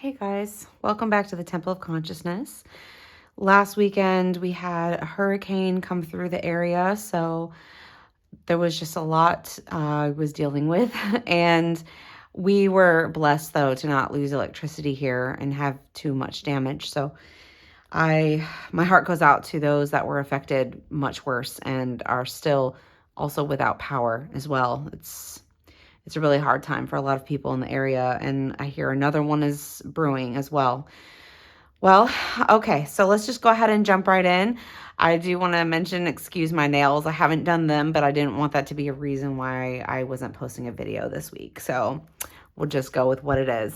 Hey guys, welcome back to the Temple of Consciousness. Last weekend we had a hurricane come through the area, so there was just a lot I was dealing with. And we were blessed though to not lose electricity here and have too much damage. So my heart goes out to those that were affected much worse and are still also without power as well. It's a really hard time for a lot of people in the area, and I hear another one is brewing as well. Well, okay, so let's just go ahead and jump right in. I do want to mention, excuse my nails. I haven't done them, but I didn't want that to be a reason why I wasn't posting a video this week. So we'll just go with what it is.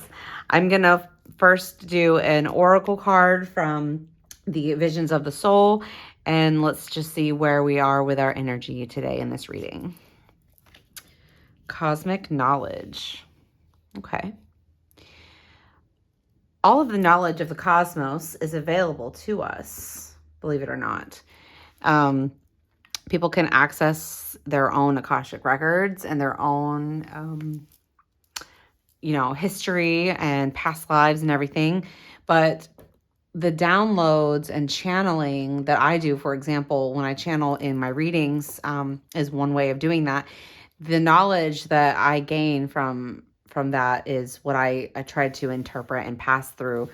I'm going to first do an oracle card from the Visions of the Soul, and let's just see where we are with our energy today in this reading. Cosmic knowledge. Okay. All of the knowledge of the cosmos is available to us, believe it or not. People can access their own Akashic records and their own, history and past lives and everything. But the downloads and channeling that I do, for example, when I channel in my readings, is one way of doing that. The knowledge that I gain from that is what I try to interpret and pass through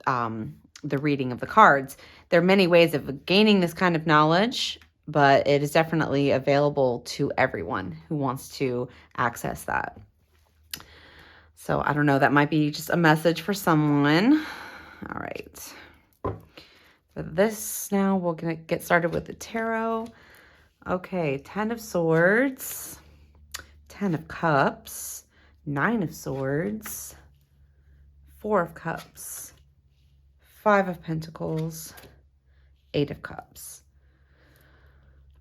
the reading of the cards. There are many ways of gaining this kind of knowledge, but it is definitely available to everyone who wants to access that. So I don't know, that might be just a message for someone. All right. For this now, we're going to get started with the tarot. Okay, 10 of Swords. 10 of Cups, 9 of Swords, 4 of Cups, 5 of Pentacles, 8 of Cups.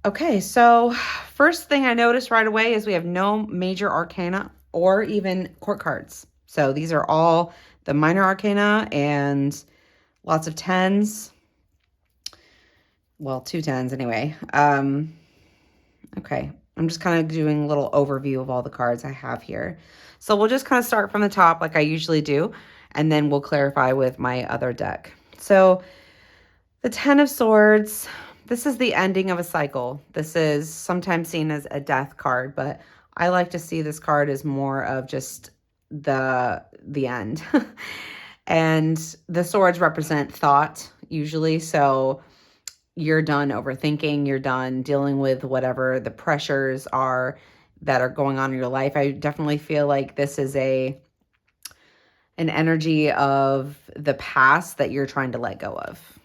Okay, so first thing I noticed right away is we have no major arcana or even court cards. So these are all the minor arcana and lots of 10s. Well, 2 10s anyway. Okay. I'm just kind of doing a little overview of all the cards I have here. So we'll just kind of start from the top like I usually do, and then we'll clarify with my other deck. So the 10 of Swords, this is the ending of a cycle. This is sometimes seen as a death card, but I like to see this card as more of just the end. And the swords represent thought usually, so you're done overthinking, you're done dealing with whatever the pressures are that are going on in your life. I definitely feel like this is an energy of the past that you're trying to let go of.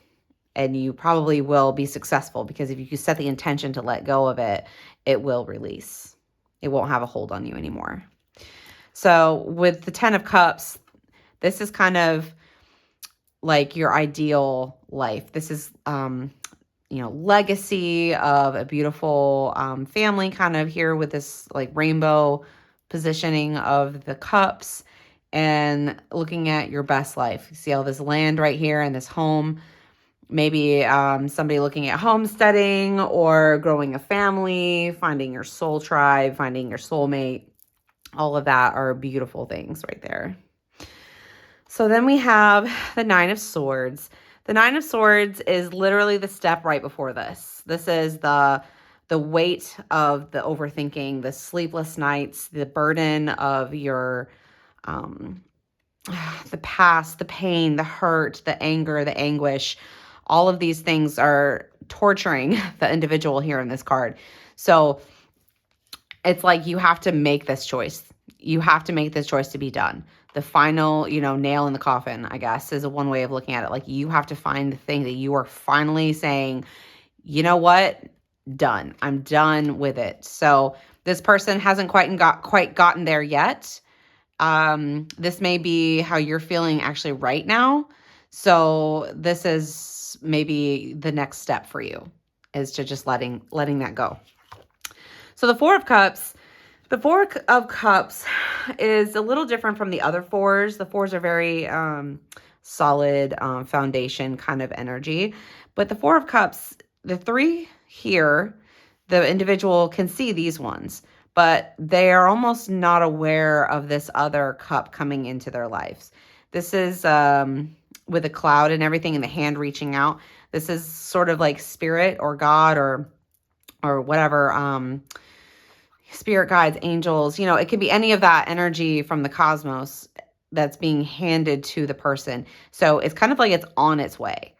And you probably will be successful because if you set the intention to let go of it, it will release. It won't have a hold on you anymore. So with the 10 of Cups, this is kind of like your ideal life. This is, legacy of a beautiful family kind of here with this like rainbow positioning of the cups and looking at your best life. You see all this land right here and this home. Maybe somebody looking at homesteading or growing a family, finding your soul tribe, finding your soulmate. All of that are beautiful things right there. So then we have the 9 of Swords. The 9 of Swords is literally the step right before this. This is the weight of the overthinking, the sleepless nights, the burden of your, the past, the pain, the hurt, the anger, the anguish. All of these things are torturing the individual here in this card. So it's like you have to make this choice. You have to make this choice to be done. The final, nail in the coffin, I guess, is one way of looking at it. Like you have to find the thing that you are finally saying, you know what? Done. I'm done with it. So this person hasn't quite gotten there yet. This may be how you're feeling actually right now. So this is maybe the next step for you is to just letting that go. So the 4 of Cups. The 4 of Cups is a little different from the other 4s. The 4s are very solid foundation kind of energy. But the 4 of Cups, the 3 here, the individual can see these ones. but they are almost not aware of this other cup coming into their lives. This is with a cloud and everything and the hand reaching out. This is sort of like spirit or God or whatever, spirit guides, angels, it could be any of that energy from the cosmos that's being handed to the person. So it's kind of like it's on its way.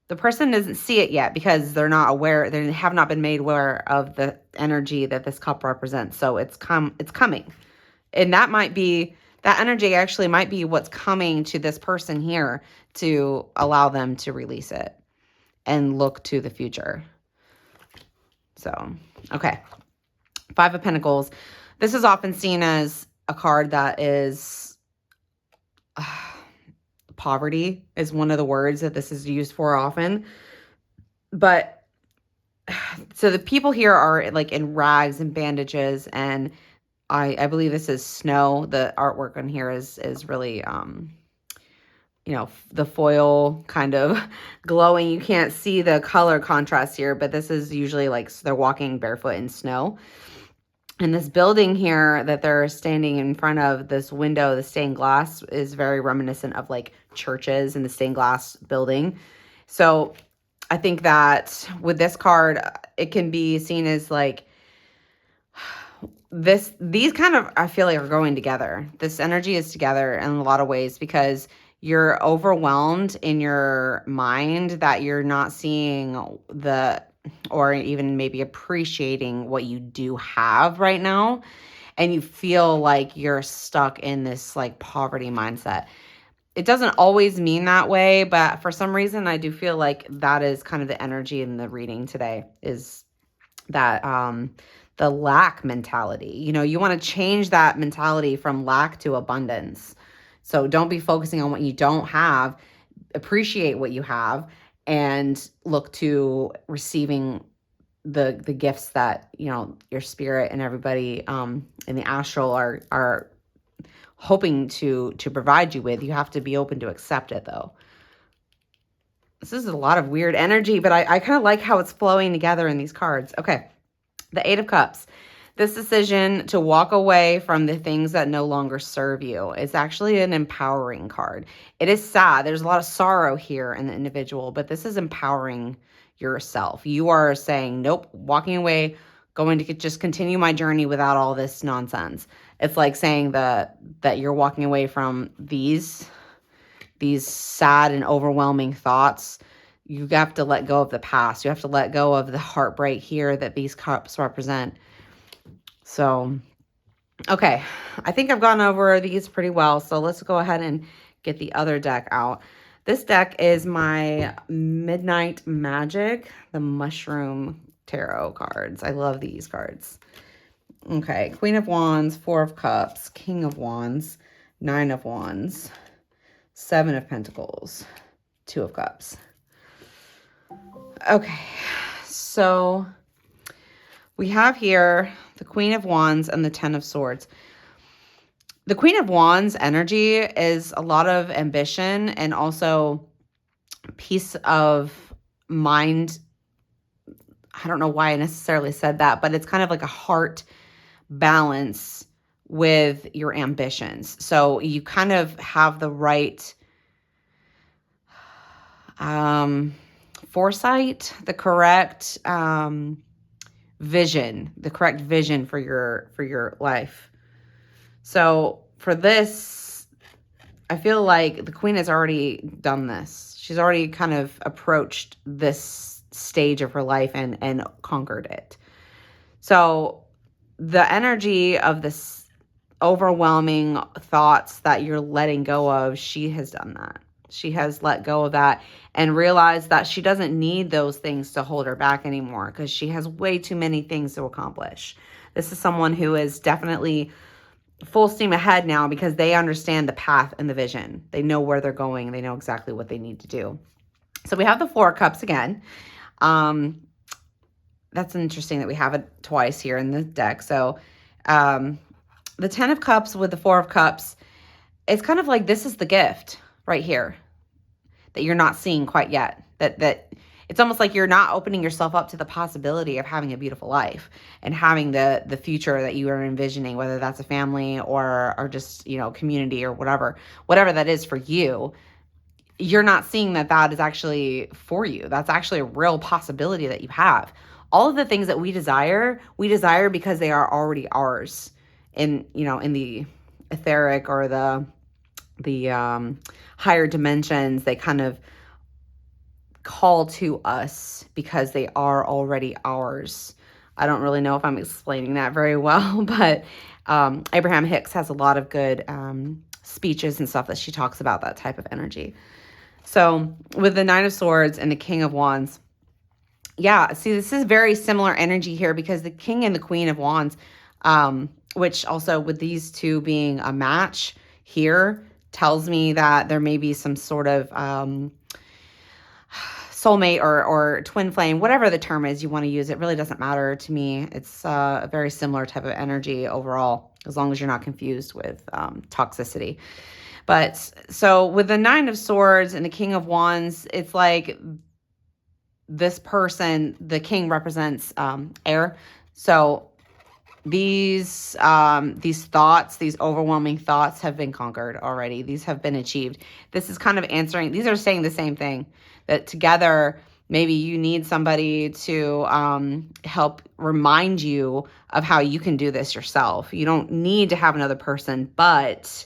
The person doesn't see it yet because they're not aware, they have not been made aware of the energy that this cup represents. So it's coming. And that energy actually might be what's coming to this person here to allow them to release it and look to the future. So, okay. 5 of Pentacles. This is often seen as a card that is poverty is one of the words that this is used for often. But so the people here are like in rags and bandages, and I believe this is snow. The artwork on here is really the foil kind of glowing. You can't see the color contrast here, but this is usually like they're walking barefoot in snow. And this building here that they're standing in front of, this window, the stained glass, is very reminiscent of like churches and the stained glass building. So I think that with this card, it can be seen as like these kind of, I feel like, are going together. This energy is together in a lot of ways because you're overwhelmed in your mind that you're not seeing or even maybe appreciating what you do have right now. And you feel like you're stuck in this like poverty mindset. It doesn't always mean that way, but for some reason, I do feel like that is kind of the energy in the reading today, is that the lack mentality. You want to change that mentality from lack to abundance. So don't be focusing on what you don't have. Appreciate what you have and look to receiving the gifts that, your spirit and everybody in the astral are hoping to provide you with. You have to be open to accept it, though. This is a lot of weird energy, but I kind of like how it's flowing together in these cards. Okay, the 8 of Cups. This decision to walk away from the things that no longer serve you is actually an empowering card. It is sad. There's a lot of sorrow here in the individual, but this is empowering yourself. You are saying, nope, walking away, going to just continue my journey without all this nonsense. It's like saying that you're walking away from these sad and overwhelming thoughts. You have to let go of the past. You have to let go of the heartbreak here that these cups represent. So, okay, I think I've gone over these pretty well. So let's go ahead and get the other deck out. This deck is my Midnight Magic, the Mushroom Tarot cards. I love these cards. Okay, Queen of Wands, 4 of Cups, King of Wands, 9 of Wands, 7 of Pentacles, 2 of Cups. Okay, so we have here the Queen of Wands and the 10 of Swords. The Queen of Wands energy is a lot of ambition and also peace of mind. I don't know why I necessarily said that, but it's kind of like a heart balance with your ambitions. So you kind of have the right foresight, the correct vision, for your life. So for this, I feel like the Queen has already done this. She's already kind of approached this stage of her life and conquered it. So the energy of this overwhelming thoughts that you're letting go of, she has done that. She has let go of that and realized that she doesn't need those things to hold her back anymore because she has way too many things to accomplish. This is someone who is definitely full steam ahead now because they understand the path and the vision. They know where they're going. They know exactly what they need to do. So we have the 4 of Cups again. That's interesting that we have it twice here in the deck. So the 10 of Cups with the 4 of Cups, it's kind of like this is the gift right here that you're not seeing quite yet. That it's almost like you're not opening yourself up to the possibility of having a beautiful life and having the future that you are envisioning, whether that's a family or just, community or whatever that is for you. You're not seeing that is actually for you. That's actually a real possibility that you have. All of the things that we desire because they are already ours in the etheric or the higher dimensions. They kind of call to us because they are already ours. I don't really know if I'm explaining that very well, but Abraham Hicks has a lot of good speeches and stuff that she talks about that type of energy. So with the Nine of Swords and the King of Wands, yeah, see, this is very similar energy here because the King and the Queen of Wands, which also with these two being a match here, tells me that there may be some sort of soulmate or twin flame, whatever the term is you want to use. It really doesn't matter to me. It's a very similar type of energy overall, as long as you're not confused with toxicity. But so with the Nine of Swords and the King of Wands, it's like this person, the king represents air. So these thoughts, these overwhelming thoughts have been conquered already. These have been achieved. This is kind of answering, these are saying the same thing, that together, maybe you need somebody to help remind you of how you can do this yourself. You don't need to have another person, but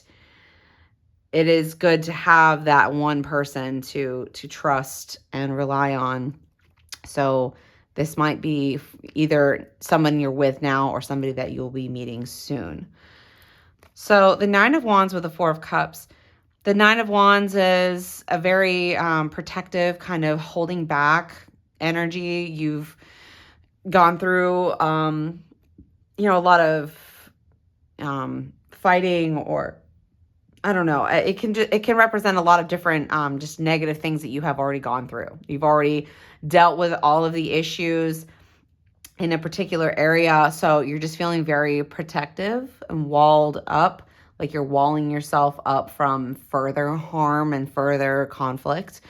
it is good to have that one person to trust and rely on. So this might be either someone you're with now or somebody that you'll be meeting soon. So the Nine of Wands with the Four of Cups. The Nine of Wands is a very protective, kind of holding back energy. You've gone through, a lot of fighting, or I don't know. It can represent a lot of different just negative things that you have already gone through. You've already dealt with all of the issues in a particular area, so you're just feeling very protective and walled up, like you're walling yourself up from further harm and further conflict.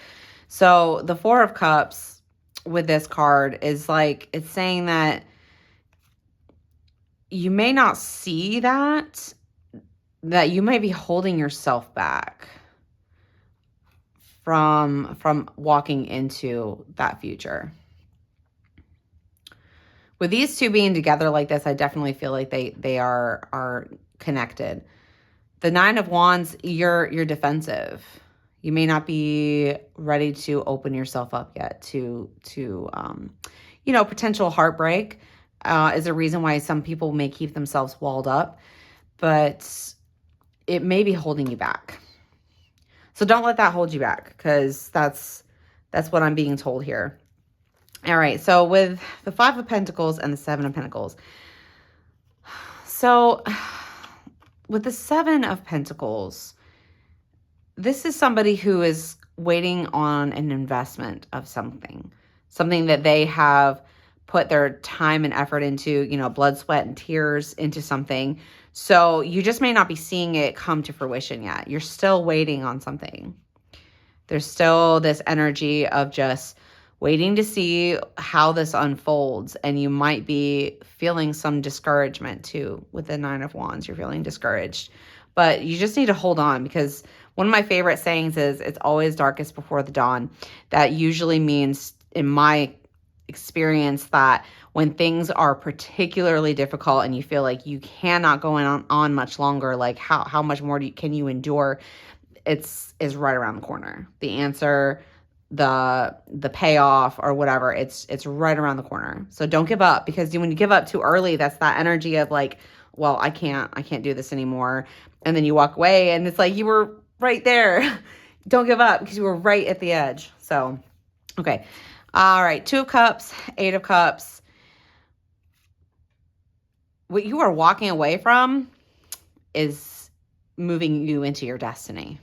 So the Four of Cups with this card is like, it's saying that you may not see that you might be holding yourself back from walking into that future. With these two being together like this, I definitely feel like they are connected. The Nine of Wands, you're defensive. You may not be ready to open yourself up yet to potential heartbreak is a reason why some people may keep themselves walled up, but it may be holding you back. So don't let that hold you back, because that's what I'm being told here. All right, so with the Five of Pentacles and the Seven of Pentacles. So with the Seven of Pentacles, this is somebody who is waiting on an investment of something that they have put their time and effort into, blood, sweat, and tears into something. So you just may not be seeing it come to fruition yet. You're still waiting on something. There's still this energy of just waiting to see how this unfolds. And you might be feeling some discouragement too. With the Nine of Wands, you're feeling discouraged. But you just need to hold on, because one of my favorite sayings is, it's always darkest before the dawn. That usually means, in my experience, that when things are particularly difficult and you feel like you cannot go on much longer, like how much more can you endure, is right around the corner. The answer, the payoff, or whatever, it's right around the corner. So don't give up, because when you give up too early, that's that energy of like, well, I can't do this anymore. And then you walk away and it's like, you were right there. Don't give up, because you were right at the edge. So, okay. All right. Two of Cups, Eight of Cups. What you are walking away from is moving you into your destiny.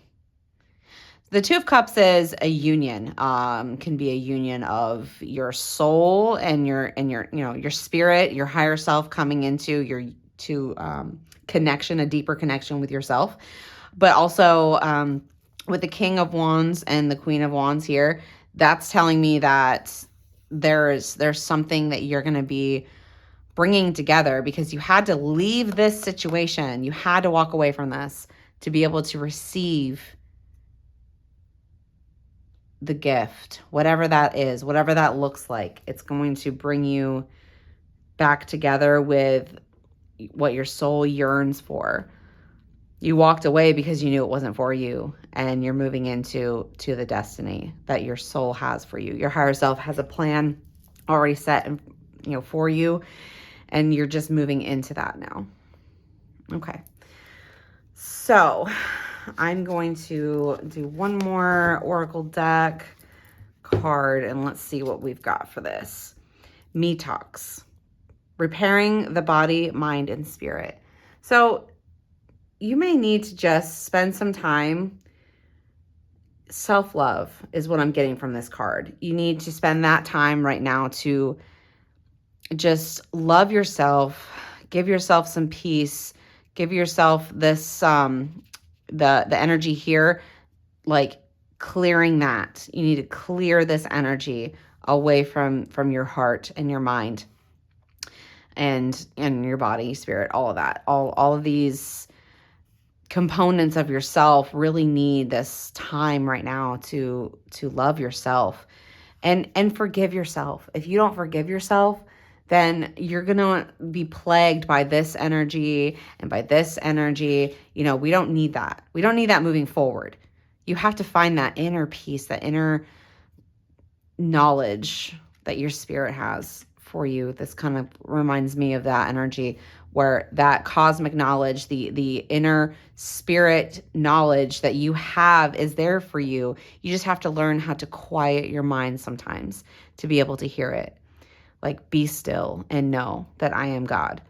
The Two of Cups is a union, can be a union of your soul and your spirit, your higher self coming into your connection, a deeper connection with yourself. But also with the King of Wands and the Queen of Wands here, that's telling me that there's something that you're going to be bringing together, because you had to leave this situation. You had to walk away from this to be able to receive the gift, whatever that is, whatever that looks like. It's going to bring you back together with what your soul yearns for. You walked away because you knew it wasn't for you, and you're moving into the destiny that your soul has for you. Your higher self has a plan already set, for you, and you're just moving into that now. Okay. So I'm going to do one more Oracle deck card, and let's see what we've got for this. Me Talks. Repairing the body, mind, and spirit. So you may need to just spend some time. Self-love is what I'm getting from this card. You need to spend that time right now to just love yourself, give yourself some peace, give yourself this, the energy here, like clearing that. You need to clear this energy away from your heart and your mind and your body, spirit, all of that. All of these components of yourself really need this time right now to love yourself and forgive yourself. If you don't forgive yourself, then you're going to be plagued by this energy and by this energy. We don't need that. We don't need that moving forward. You have to find that inner peace, that inner knowledge that your spirit has for you. This kind of reminds me of that energy, where that cosmic knowledge, the inner spirit knowledge that you have is there for you. You just have to learn how to quiet your mind sometimes to be able to hear it. Like, be still and know that I am God.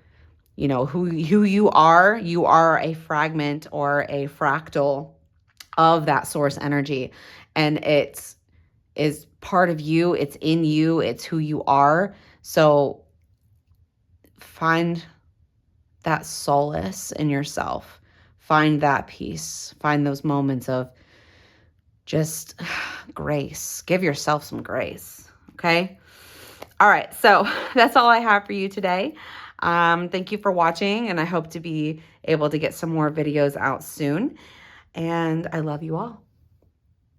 Who you are a fragment or a fractal of that source energy. And it is part of you. It's in you. It's who you are. So find that solace in yourself. Find that peace. Find those moments of just grace. Give yourself some grace. Okay? All right. So that's all I have for you today. Thank you for watching, and I hope to be able to get some more videos out soon. And I love you all.